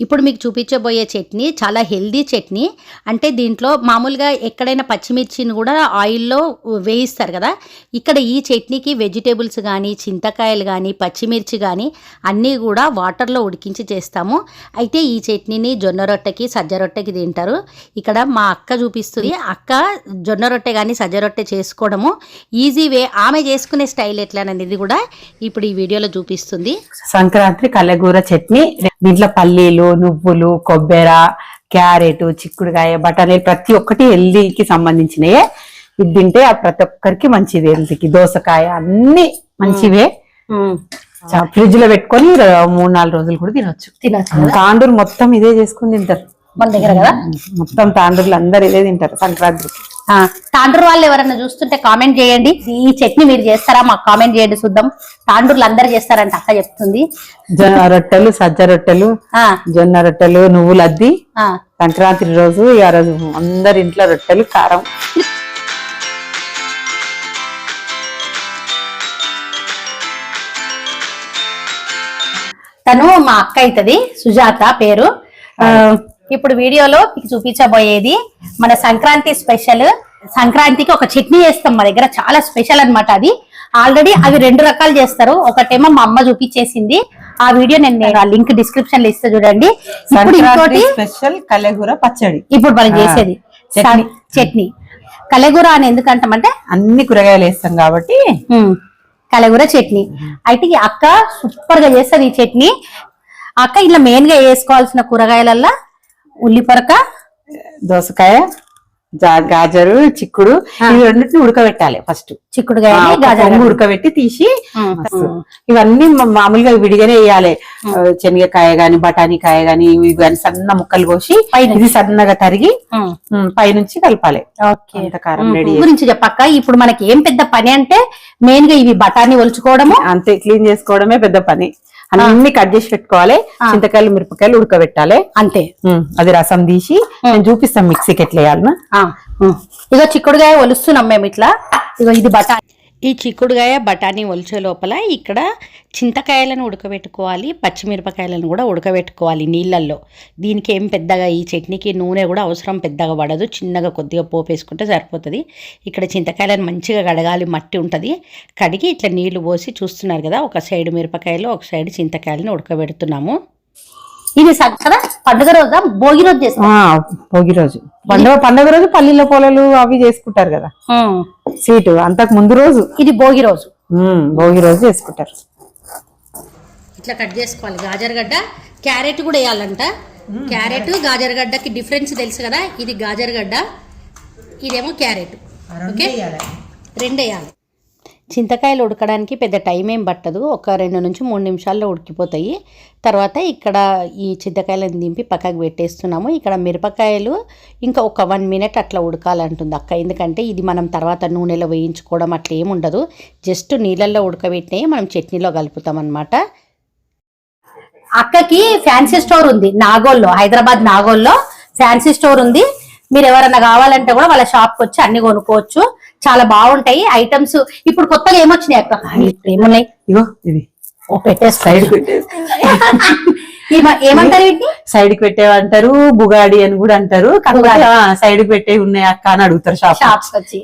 ఇప్పుడు మీకు చూపించబోయే చట్నీ చాలా హెల్దీ చట్నీ. అంటే దీంట్లో మామూలుగా ఎక్కడైనా పచ్చిమిర్చిని కూడా ఆయిల్లో వేయిస్తారు కదా, ఇక్కడ ఈ చట్నీకి వెజిటేబుల్స్ కానీ, చింతకాయలు కానీ, పచ్చిమిర్చి కానీ అన్నీ కూడా వాటర్లో ఉడికించి చేస్తాము. అయితే ఈ చట్నీని జొన్న రొట్టెకి, సజ్జ రొట్టెకి తింటారు. ఇక్కడ మా అక్క చూపిస్తుంది. అక్క జొన్న రొట్టె కానీ సజ్జ రొట్టె చేసుకోవడము ఈజీ వే, ఆమె చేసుకునే స్టైల్ ఎట్లా అనేది కూడా ఇప్పుడు ఈ వీడియోలో చూపిస్తుంది. సంక్రాంతి కలగూర చట్నీ, దీంట్లో పల్లీలు, నువ్వులు, కొబ్బెర, క్యారెట్, చిక్కుడుకాయ, బఠానీలు ప్రతి ఒక్కటి హెల్దీకి సంబంధించినయే. ఇది తింటే ప్రతి ఒక్కరికి మంచిది. హెల్తీకి దోసకాయ అన్ని మంచివే. ఫ్రిడ్జ్ లో పెట్టుకొని 3-4 రోజులు కూడా తినొచ్చు. తాండూరు మొత్తం ఇదే చేసుకుని తింటారు మన దగ్గర కదా. మొత్తం తాండూరులు అందరు ఇదే తింటారు సంక్రాంతికి. తాండూరు వాళ్ళు ఎవరైనా చూస్తుంటే కామెంట్ చేయండి, ఈ చట్నీ మీరు చేస్తారా మాకు కామెంట్ చేయండి చూద్దాం. తాండూరులు అందరు చేస్తారంట అక్క చెప్తుంది. జొన్న రొట్టెలు, సజ్జ రొట్టెలు, జొన్న రొట్టెలు, నువ్వులు అద్ది సంక్రాంతి రోజు ఆ రోజు అందరి ఇంట్లో రొట్టెలు, కారం. తను మా అక్క అవుతుంది, సుజాత పేరు. ఇప్పుడు వీడియోలో మీకు చూపించబోయేది మన సంక్రాంతి స్పెషల్. సంక్రాంతికి ఒక చట్నీ చేస్తాం మా దగ్గర, చాలా స్పెషల్ అన్నమాట. అది ఆల్రెడీ అవి 2 రకాలు చేస్తారు. ఒకటేమో మా అమ్మ చూపించేసింది, ఆ వీడియో నేను ఆ లింక్ డిస్క్రిప్షన్ లో ఇస్తా చూడండి. ఇప్పుడు ఇంకోటి స్పెషల్ కలగూర పచ్చడి. ఇప్పుడు మనం చేసేది చట్నీ. కలగూర అని ఎందుకంటామంటే అన్ని కూరగాయలు వేస్తాం కాబట్టి కలగూర చట్నీ. అయితే ఈ అక్క సూపర్ గా చేస్తుంది ఈ చట్నీ. అక్క ఇలా మెయిన్ గా వేసుకోవాల్సిన కూరగాయలల్లా ఉల్లిపొరక, దోసకాయ, గాజరు, చిక్కుడు, ఇవి రెండింటిని ఉడకబెట్టాలి. ఫస్ట్ చిక్కుడుకాయ, ఉడకబెట్టి తీసి ఇవన్నీ మామూలుగా విడిగానే వేయాలి. శనగకాయ గాని, బఠానీకాయ గాని, ఇవి గాని సన్న ముక్కలు కోసి ఇది సన్నగా తరిగి పైనుంచి కలపాలి. రెడీ గురించి చెప్పక్క. ఇప్పుడు మనకి ఏం పెద్ద పని అంటే మెయిన్ గా ఇవి బఠానీ ఒలుచుకోవడము, అంతే. క్లీన్ చేసుకోవడమే పెద్ద పని. అన్ని కట్ చేసి పెట్టుకోవాలి. చింతకాయలు, మిరపకాయలు ఉడకబెట్టాలి, అంతే. అది రసం తీసి నేను చూపిస్తాం మిక్సీకి ఎట్లా వేయాలన్నా. ఇగో చిక్కుడుకాయ ఒలుస్తున్నాం మేము ఇట్లా. ఇగో ఇది బఠానీ. ఈ చిక్కుడుకాయ బఠానీ ఒలిచే లోపల ఇక్కడ చింతకాయలను ఉడకబెట్టుకోవాలి, పచ్చిమిరపకాయలను కూడా ఉడకబెట్టుకోవాలి నీళ్ళల్లో. దీనికి ఏం పెద్దగా ఈ చట్నీకి నూనె కూడా అవసరం పెద్దగా పడదు, చిన్నగా కొద్దిగా పోపు వేసుకుంటే సరిపోతుంది. ఇక్కడ చింతకాయలను మంచిగా కడగాలి, మట్టి ఉంటుంది. కడిగి ఇట్లా నీళ్లు పోసి చూస్తున్నారు కదా, ఒక సైడ్ మిరపకాయలు, ఒక సైడ్ చింతకాయలను ఉడకబెడుతున్నాము. ఇది కదా పండుగ రోజు, భోగి రోజు చేస్తాం. భోగి రోజు పండుగ రోజు పల్లీల పొలలు అవి చేసుకుంటారు కదా, స్వీట్. అంతకు ముందు రోజు ఇది భోగి రోజు. భోగి రోజు చేసుకుంటారు. ఇట్లా కట్ చేసుకోవాలి. గాజరగడ్డ, క్యారెట్ కూడా వేయాలంట. క్యారెట్ గాజరగడ్డకి డిఫరెన్స్ తెలుసు కదా. ఇది గాజరగడ్డ, ఇదేమో క్యారెట్. ఓకే, 2 వేయాలి. చింతకాయలు ఉడకడానికి పెద్ద టైం ఏం పట్టదు, ఒక 2 నుంచి 3 నిమిషాల్లో ఉడికిపోతాయి. తర్వాత ఇక్కడ ఈ చింతకాయలను దింపి పక్కకు పెట్టేస్తున్నాము. ఇక్కడ మిరపకాయలు ఇంకా ఒక 1 మినిట్ అట్లా ఉడకాలంటుంది అక్క. ఎందుకంటే ఇది మనం తర్వాత నూనెలో వేయించుకోవడం అట్లా ఏముండదు, జస్ట్ నీళ్ళల్లో ఉడకబెట్టినవి మనం చట్నీలో కలుపుతాం అన్నమాట. అక్కకి ఫ్యాన్సీ స్టోర్ ఉంది నాగోల్లో, హైదరాబాద్ నాగోల్లో ఫ్యాన్సీ స్టోర్ ఉంది. మీరు ఎవరన్నా కావాలంటే కూడా వాళ్ళ షాప్కి వచ్చి అన్ని కొనుక్కోవచ్చు. చాలా బాగుంటాయి ఐటమ్స్. ఇప్పుడు కొత్తగా ఏమొచ్చినాయి అక్క? ఏమున్నాయి? ఇగో ఇది సైడ్ ఏమంటారు? సైడ్ కి పెట్టేవంటారు, బుగాడి అని కూడా అంటారు. సైడ్ కి పెట్టే ఉన్నాయి అక్క అని అడుగుతారు షాప్స్ వచ్చి.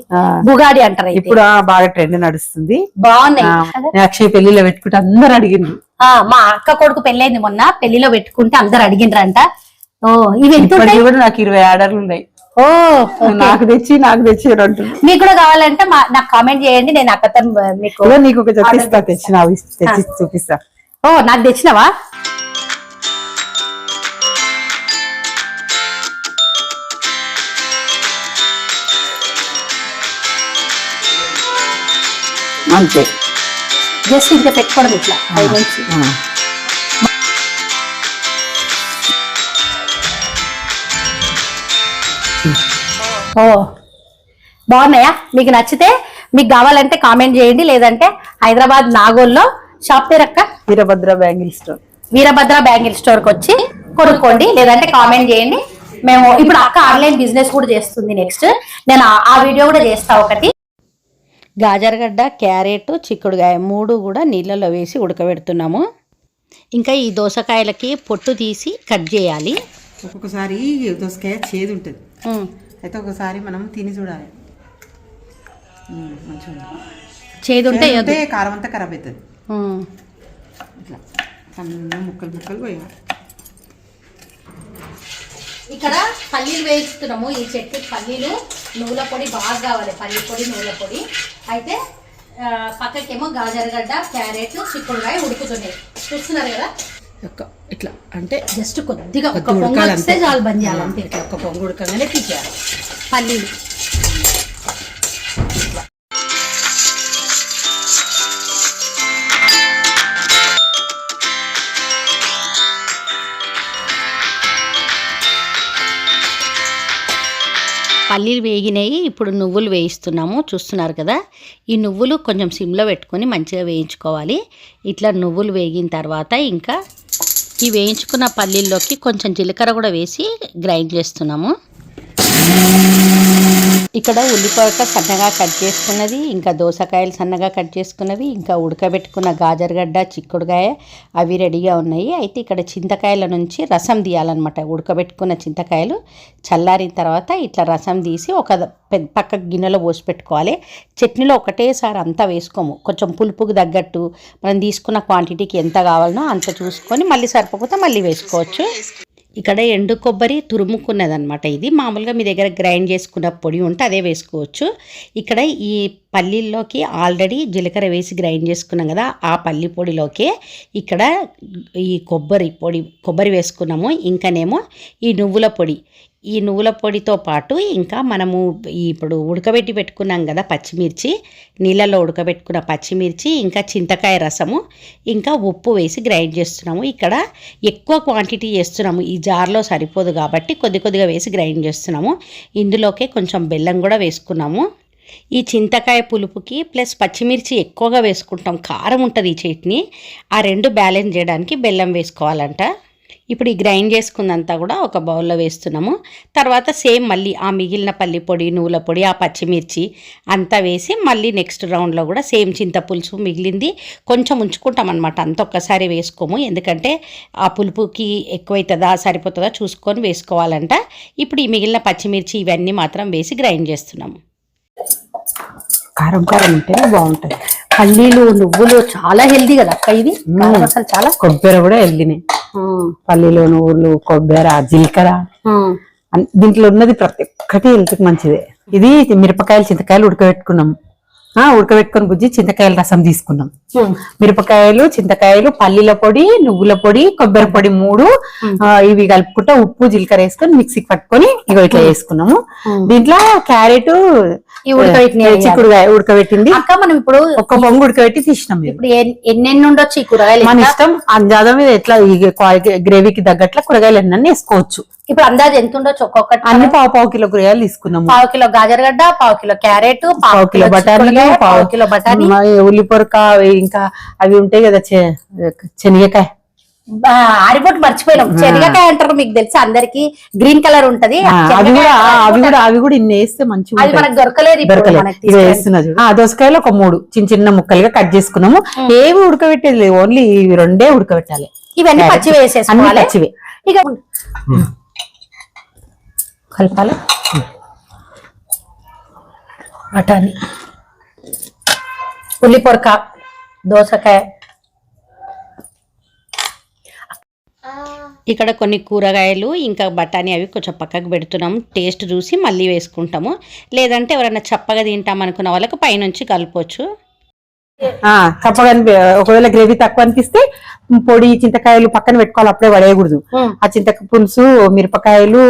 బుగాడి అంటారు. ఇప్పుడు బాగా ట్రెండ్ నడుస్తుంది. బాగున్నాయి. అక్షయ్ పెళ్లిలో పెట్టుకుంటే అందరు అడిగిండ్రు. మా అక్క కొడుకు పెళ్ళైంది మొన్న, పెళ్లిలో పెట్టుకుంటే అందరు అడిగిండ్రంట. ఇవి ఎంత కూడా నాకు 20 ఆర్డర్లు ఉన్నాయి. నాకు తెచ్చి మీకు కూడా కావాలంటే నాకు కామెంట్ చేయండి, నేను అక్కతో నీకు తెచ్చి చూపిస్తా. నాకు తెచ్చినవా? అంతే, జస్ట్ ఇంకా పెట్టుకోవడం ఇట్లా పైనుంచి. బాగున్నాయా? మీకు నచ్చితే మీకు కావాలంటే కామెంట్ చేయండి, లేదంటే హైదరాబాద్ నాగోల్లో షాప్ పేరు అక్క Veerabhadra bangle store. Veerabhadra bangle store కి వచ్చి కొనుక్కోండి, లేదంటే కామెంట్ చేయండి. మేము ఇప్పుడు అక్క ఆన్లైన్ బిజినెస్ కూడా చేస్తుంది. నెక్స్ట్ నేను ఆ వీడియో కూడా చేస్తా ఒకటి. గాజరగడ్డ, క్యారెట్, చిక్కుడుకాయ 3 కూడా నీళ్ళలో వేసి ఉడకబెడుతున్నాము. ఇంకా ఈ దోసకాయలకి పొట్టు తీసి కట్ చేయాలి. ఒక్కొక్కసారి దోసకాయ చేదు ఉంటుంది, అయితే ఒకసారి మనం తిని చూడాలి. మంచిగా చేదు ఉంటే కారం అంతా ఖరాబ్ అవుతుంది. ఇట్లా సన్న ముక్కలు ముక్కలు పోయాలి. ఇక్కడ పల్లీలు వేయిస్తున్నాము. ఈ చెట్టుకి పల్లీలు నువ్వుల పొడి బాగా కావాలి, పల్లి పొడి నువ్వుల పొడి. అయితే పక్కకేమో గాజరగడ్డ, క్యారెట్, చిక్కుడుకాయ ఉడుకుతున్నాయి, చూస్తున్నారు కదా. ఇట్లా అంటే జస్ట్ కొద్దిగా ఒక పొంగు వస్తే చాలు, బంద్ చేయాలంటే. ఇట్లా ఒక పొంగు ఉడకగానే తీసేయాలి పల్లీలు. పల్లీలు వేగినాయి. ఇప్పుడు నువ్వులు వేయిస్తున్నాము, చూస్తున్నారు కదా. ఈ నువ్వులు కొంచెం సిమ్లో పెట్టుకొని మంచిగా వేయించుకోవాలి. ఇట్లా నువ్వులు వేగిన తర్వాత ఇంకా ఈ వేయించుకున్న పల్లీల్లోకి కొంచెం జీలకర్ర కూడా వేసి గ్రైండ్ చేస్తున్నాము. ఇక్కడ ఉల్లిపాయ సన్నగా కట్ చేసుకున్నది, ఇంకా దోసకాయలు సన్నగా కట్ చేసుకున్నవి, ఇంకా ఉడకబెట్టుకున్న గాజరగడ్డ, చిక్కుడుకాయ అవి రెడీగా ఉన్నాయి. అయితే ఇక్కడ చింతకాయల నుంచి రసం తీయాలన్నమాట. ఉడకబెట్టుకున్న చింతకాయలు చల్లారిన తర్వాత ఇట్లా రసం తీసి ఒక పక్క గిన్నెలో పోసి పెట్టుకోవాలి. చట్నీలో ఒకటేసారి అంతా వేసుకోము, కొంచెం పులుపుకు తగ్గట్టు మనం తీసుకున్న క్వాంటిటీకి ఎంత కావాలనో అంత చూసుకొని మళ్ళీ సరిపోతే మళ్ళీ వేసుకోవచ్చు. ఇక్కడ ఎండు కొబ్బరి తురుముకున్నదనమాట. ఇది మామూలుగా మీ దగ్గర గ్రైండ్ చేసుకున్న పొడి ఉంటే అదే వేసుకోవచ్చు. ఇక్కడ ఈ పల్లీల్లోకి ఆల్రెడీ జీలకర్ర వేసి గ్రైండ్ చేసుకున్నాం కదా, ఆ పల్లి పొడిలోకి ఇక్కడ ఈ కొబ్బరి వేసుకున్నాము. ఇంకానేమో ఈ నువ్వుల పొడి, ఈ నువ్వుల పొడితో పాటు ఇంకా మనము ఇప్పుడు ఉడకబెట్టి పెట్టుకున్నాం కదా పచ్చిమిర్చి, నీళ్ళలో ఉడకబెట్టుకున్న పచ్చిమిర్చి, ఇంకా చింతకాయ రసము, ఇంకా ఉప్పు వేసి గ్రైండ్ చేస్తున్నాము. ఇక్కడ ఎక్కువ క్వాంటిటీ చేస్తున్నాము, ఈ జార్లో సరిపోదు కాబట్టి కొద్దిగా వేసి గ్రైండ్ చేస్తున్నాము. ఇందులోకే కొంచెం బెల్లం కూడా వేసుకున్నాము. ఈ చింతకాయ పులుపుకి ప్లస్ పచ్చిమిర్చి ఎక్కువగా వేసుకుంటాం, కారం ఉంటుంది ఈ చట్నీ. ఆ రెండు బ్యాలెన్స్ చేయడానికి బెల్లం వేసుకోవాలంట. ఇప్పుడు ఈ గ్రైండ్ చేసుకున్నంతా కూడా ఒక బౌల్లో వేస్తున్నాము. తర్వాత సేమ్ మళ్ళీ ఆ మిగిలిన పల్లి పొడి, నువ్వుల పొడి, ఆ పచ్చిమిర్చి అంతా వేసి మళ్ళీ నెక్స్ట్ రౌండ్లో కూడా సేమ్ చింతపులుసు మిగిలింది కొంచెం ఉంచుకుంటాం అనమాట. అంత ఒక్కసారి వేసుకోము, ఎందుకంటే ఆ పులుపుకి ఎక్కువైతుందా సరిపోతుందా చూసుకొని వేసుకోవాలంట. ఇప్పుడు ఈ మిగిలిన పచ్చిమిర్చి ఇవన్నీ మాత్రం వేసి గ్రైండ్ చేస్తున్నాము. కారం కారం ఉంటేనే బాగుంటుంది. పల్లీలు నువ్వులు చాలా హెల్దీ కదా అక్క. ఇది అసలు చాలా, కొబ్బరి కూడా హెల్దీనే. పల్లీలు, నువ్వులు, కొబ్బరి, జీలకర్ర దీంట్లో ఉన్నది ప్రతి ఒక్కటి హెల్త్కి మంచిదే. ఇది మిరపకాయలు, చింతకాయలు ఉడకబెట్టుకున్నాం. ఉడకబెట్టుకుని బుజ్జి చింతకాయల రసం తీసుకున్నాం. మిరపకాయలు, చింతకాయలు, పల్లీల పొడి, నువ్వుల పొడి, కొబ్బరి పొడి 3 ఇవి కలుపుకుంటా ఉప్పు, జీలకర్ర వేసుకొని మిక్సీకి పట్టుకొని ఇగో ఇట్లా వేసుకున్నాము. దీంట్లో క్యారెట్, చిక్కుడుకాయ ఉడకబెట్టింది అక్క. మనం ఇప్పుడు ఒక్క పొంగు ఉడకబెట్టి తీసినాం. ఇప్పుడు ఎన్నెన్ని ఉండొచ్చు ఈ కూరగాయలు? మన ఇష్టం, అందాజ మీద ఎట్లా గ్రేవీకి తగ్గట్ల కూరగాయలు ఎన్ని వేసుకోవచ్చు. ఇప్పుడు అందాజు ఎంత ఉండొచ్చు ఒక్కొక్కటి? అన్ని పావు కిలో కూరగాయలు తీసుకున్నాము. పావు కిలో గాజరగడ్డ, పావు కిలో క్యారెట్, పావు కిలో బఠానీ, పావు కిలో బఠానీ, ఉల్లిపొరక, ఇంకా అవి ఉంటాయి కదా శనగకాయ. ఆరిపోటు మర్చిపోయినాం. శనగకాయ అంటారు, మీకు తెలుసు అందరికి, గ్రీన్ కలర్ ఉంటది. అవి కూడా ఇన్ని వేస్తే మంచిగా, అది మనకు దొరకలేదు. వేస్తున్నా చూడు. దోసకాయలు ఒక 3 చిన్న ముక్కలుగా కట్ చేసుకున్నాము. ఏవి ఉడకబెట్టేది లేదు, ఓన్లీ 2 ఉడకబెట్టాలి. ఇవన్నీ పచ్చి వేసేసుకోవాలి. పచ్చివే ఇక కలపాలి. బఠానీ, ఉల్లిపొరక, దోసకాయ. ఇక్కడ కొన్ని కూరగాయలు ఇంకా బఠానీ అవి కొంచెం పక్కకు పెడుతున్నాం, టేస్ట్ చూసి మళ్ళీ వేసుకుంటాము. లేదంటే ఎవరైనా చప్పగా తింటాం అనుకున్న వాళ్ళకి పైనుంచి కలపవచ్చు. చప్పగా ఒకవేళ గ్రేవీ తక్కువ అనిపిస్తే పొడి చింతకాయలు పక్కన పెట్టుకోవాలి, అప్పుడే పడేయకూడదు. ఆ చింతకాయ పులుసు, మిరపకాయలు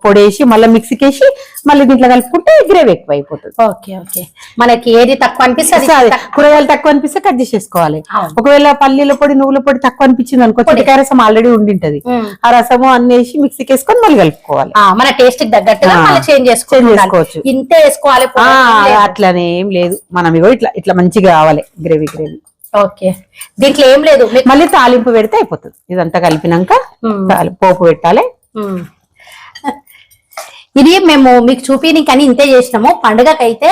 పొడేసి మళ్ళీ మిక్సీకి వేసి మళ్ళీ దీంట్లో కలుపుకుంటే గ్రేవీ ఎక్కువ అయిపోతుంది. Okay okay. మనకి ఏది తక్కువ అనిపిస్తే కూరగాయలు తక్కువ అనిపిస్తే కట్ చేసేసుకోవాలి. ఒకవేళ పల్లీల పొడి, నువ్వుల పొడి తక్కువ అనిపించింది అనుకో, చింతకాయ రసం ఆల్రెడీ ఉండింటది, ఆ రసము అన్ని వేసి మిక్సీకి వేసుకొని మళ్ళీ కలుపుకోవాలి. మన టేస్ట్ కి తగ్గట్టుగా చేంజ్ చేసుకోవచ్చు. ఇంతే వేసుకోవాలి, అట్లానే ఏం లేదు. మనం ఇగో ఇట్లా ఇట్లా మంచిగా కావాలి గ్రేవీ. ఓకే. దీంట్లో ఏం లేదు, మళ్ళీ తాలింపు పెడితే అయిపోతుంది. ఇదంతా కలిపినాక పోపు పెట్టాలి. ఇది మేము మీకు చూపిని కానీ ఇంతే చేసినాము. పండుగకైతే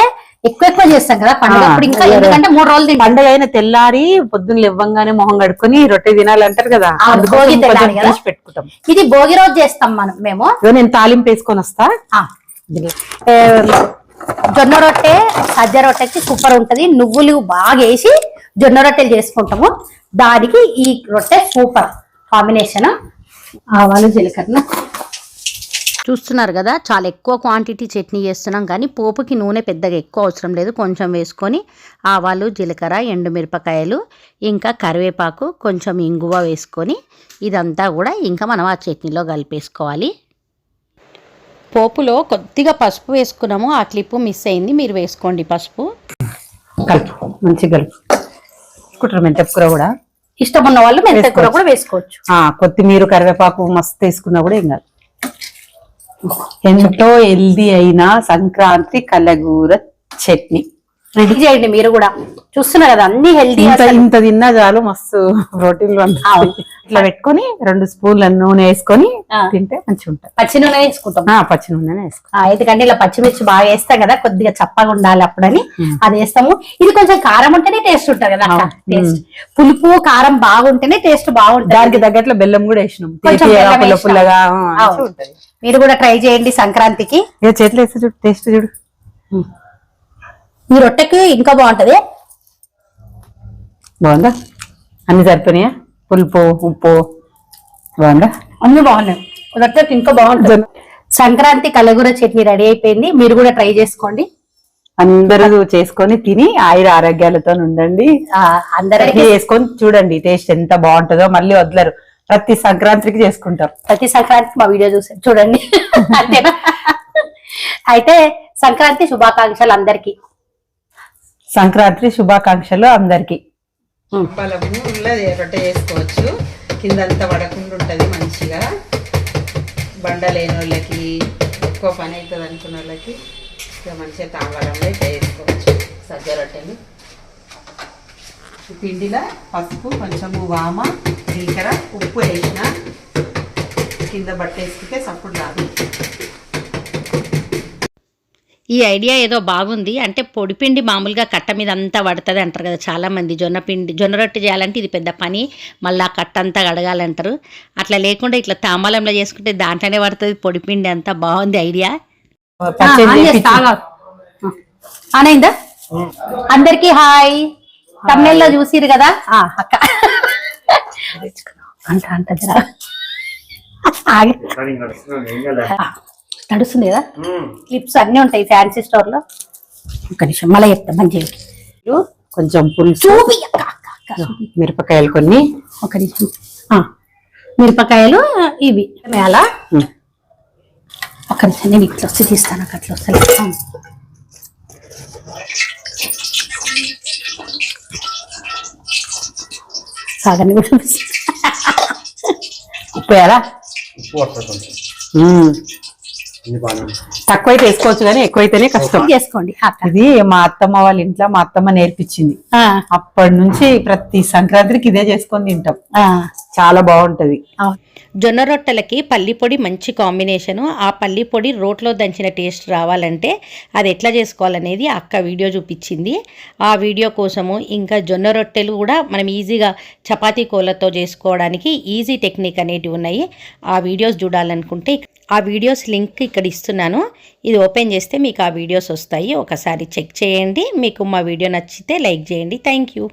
ఎక్కువ చేస్తాం కదా పండుగప్పుడు, ఇంకా ఎందుకంటే 3 రోజులు తింటాం. పండుగ అయిన తెల్లారి పొద్దున్న లేవ్వంగానే మొహం కడుక్కొని రొట్టె తినాలంటారు కదా, అందుకోసం భోగి తెల్లారి కొంచెం కదా తీసి పెట్టుకుంటాం. ఇది భోగి రోజు చేస్తాం మేము. ఇదిగో నేను తాలింపు వేసుకొని వస్తా. జొన్న రొట్టె సజ్జ రొట్టెకి సూపర్ ఉంటది. నువ్వులు బాగా వేసి జొన్న రొట్టెలు చేసుకుంటాము, దానికి ఈ రొట్టె సూపర్ కాంబినేషన్. ఆవాలు జీలకర్ర చూస్తున్నారు కదా, చాలా ఎక్కువ క్వాంటిటీ చట్నీ చేస్తున్నాం, కానీ పోపుకి నూనె పెద్దగా ఎక్కువ అవసరం లేదు. కొంచెం వేసుకొని ఆవాలు జీలకర్ర ఎండుమిరపకాయలు ఇంకా కరివేపాకు కొంచెం ఇంగువ వేసుకొని ఇదంతా కూడా ఇంకా మనం ఆ చట్నీలో కలిపేసుకోవాలి. పోపులో కొద్దిగా పసుపు వేసుకున్నాము, ఆ క్లిప్పు మిస్ అయింది, మీరు వేసుకోండి పసుపు. కలుపు మంచిగా కలుపు. మెంతకూర కూడా ఇష్టం ఉన్న వాళ్ళు మెంతకూర కూడా వేసుకోవచ్చు. కొత్తిమీర కరివేపాకు మస్తు వేసుకున్నా కూడా ఏం కాదు. ఎంతో హెల్దీ అయిన సంక్రాంతి కలగూర చట్నీ రెడీ చేయండి మీరు కూడా. చూస్తున్నారు కదా అన్ని హెల్దీ, ఇంత తిన్నా చాలు, మస్తు ప్రోటీన్లు ఇట్లా పెట్టుకొని 2 స్పూన్ల నూనె వేసుకొని తింటే మంచిగా ఉంటుంది. పచ్చి నూనె వేసుకుంటాం. పచ్చి నూనె వేసుకుంటాం, ఎందుకంటే ఇలా పచ్చిమిర్చి బాగా వేస్తాం కదా, కొద్దిగా చప్పగా ఉండాలి అప్పుడని అది వేస్తాము. ఇది కొంచెం కారం ఉంటేనే టేస్ట్ ఉంటుంది కదా, టేస్ట్ పులుపు కారం బాగుంటేనే టేస్ట్ బాగుంటుంది. దానికి తగ్గట్లు బెల్లం కూడా వేసినాం, పుల్లగా ఉంటది. మీరు కూడా ట్రై చేయండి సంక్రాంతికి. చేతిలో వేస్తే చూడు టేస్ట్ చూడు. ఈ రొట్టెకి ఇంకా బాగుంటది. బాగుందా? అన్ని సరిపోయినాయా? పులుపు ఉప్పు బాగుందా? అన్ని బాగున్నాయి. రొట్టెకి ఇంకా బాగుంటుంది. సంక్రాంతి కలగూర చట్నీ రెడీ అయిపోయింది, మీరు కూడా ట్రై చేసుకోండి. అందరూ చేసుకొని తిని ఆయుర ఆరోగ్యాలతో ఉండండి. అందరికీ వేసుకొని చూడండి టేస్ట్ ఎంత బాగుంటుందో, మళ్ళీ వదలరు. ప్రతి సంక్రాంతికి చేసుకుంటారు. ప్రతి సంక్రాంతికి మా వీడియో చూసి చూడండి. అంతేనా? అయితే సంక్రాంతి శుభాకాంక్షలు అందరికి. సంక్రాంతి శుభాకాంక్షలు అందరికి. బలము ఉన్నది రొట్టె చేసుకోవచ్చు, కిందంతా పడకుండా ఉంటుంది మంచిగా. బండ లేని వాళ్ళకి, ఎక్కువ పని అవుతుంది అనుకున్న వాళ్ళకి ఇక మంచిగా తాంబలంలో ఇట్లా వేసుకోవచ్చు సజ్జ రొట్టెలు. పిండిలో పసుపు కొంచెము వామ జీలకర్ర ఉప్పు వేసిన కింద బట్ట వేసుకుంటే సప్పుడు రాదు. ఈ ఐడియా ఏదో బాగుంది. అంటే పొడిపిండి మామూలుగా కట్ట మీద అంతా పడుతుంది అంటారు కదా చాలామంది. జొన్న రొట్టె చేయాలంటే ఇది పెద్ద పని, మళ్ళీ ఆ కట్ట అంతా కడగాలంటారు. అట్లా లేకుండా ఇట్లా తాంబలంలో చేసుకుంటే దాంట్లోనే పడుతుంది పొడిపిండి అంతా. బాగుంది ఐడియా. అయిందా? అందరికి హాయ్. తమిళలో చూసిరు కదా అక్క. నడుస్తుంది కదా, క్లిప్స్ అన్ని ఉంటాయి ఫ్యాన్సీ స్టోర్ లో. ఒక నిమిషం మళ్ళీ చెప్తా మంచిగా. కొంచెం పులుసు, మిరపకాయలు కొన్ని, ఒక నిమిషం మిరపకాయలు ఇవి మేళ. ఒక నిమిషం నేను ఇట్లా వచ్చి తీస్తాను, అట్లా వస్తాను. సాగని కూడా ఉప్పు ఎలా తక్కువైతే వేసుకోవచ్చు కానీ ఎక్కువైతేనే కష్టం. చేసుకోండి. ఇది మా అత్తమ్మ వాళ్ళ ఇంట్లో మా అత్తమ్మ నేర్పించింది. అప్పటి నుంచి ప్రతి సంక్రాంతికి ఇదే చేసుకొని తింటాం, చాలా బాగుంటది. జొన్న రొట్టెలకి పల్లి పొడి మంచి కాంబినేషను. ఆ పల్లి పొడి రోట్లో దంచిన టేస్ట్ రావాలంటే అది ఎట్లా చేసుకోవాలనేది అక్క వీడియో చూపించింది. ఆ వీడియో కోసము ఇంకా జొన్న రొట్టెలు కూడా మనం ఈజీగా చపాతీ కోళ్ళతో చేసుకోవడానికి ఈజీ టెక్నిక్ అనేటివి ఉన్నాయి. ఆ వీడియోస్ చూడాలనుకుంటే ఆ వీడియోస్ లింక్ ఇక్కడ ఇస్తున్నాను. ఇది ఓపెన్ చేస్తే మీకు ఆ వీడియోస్ వస్తాయి, ఒకసారి చెక్ చేయండి. మీకు మా వీడియో నచ్చితే లైక్ చేయండి. Thank you.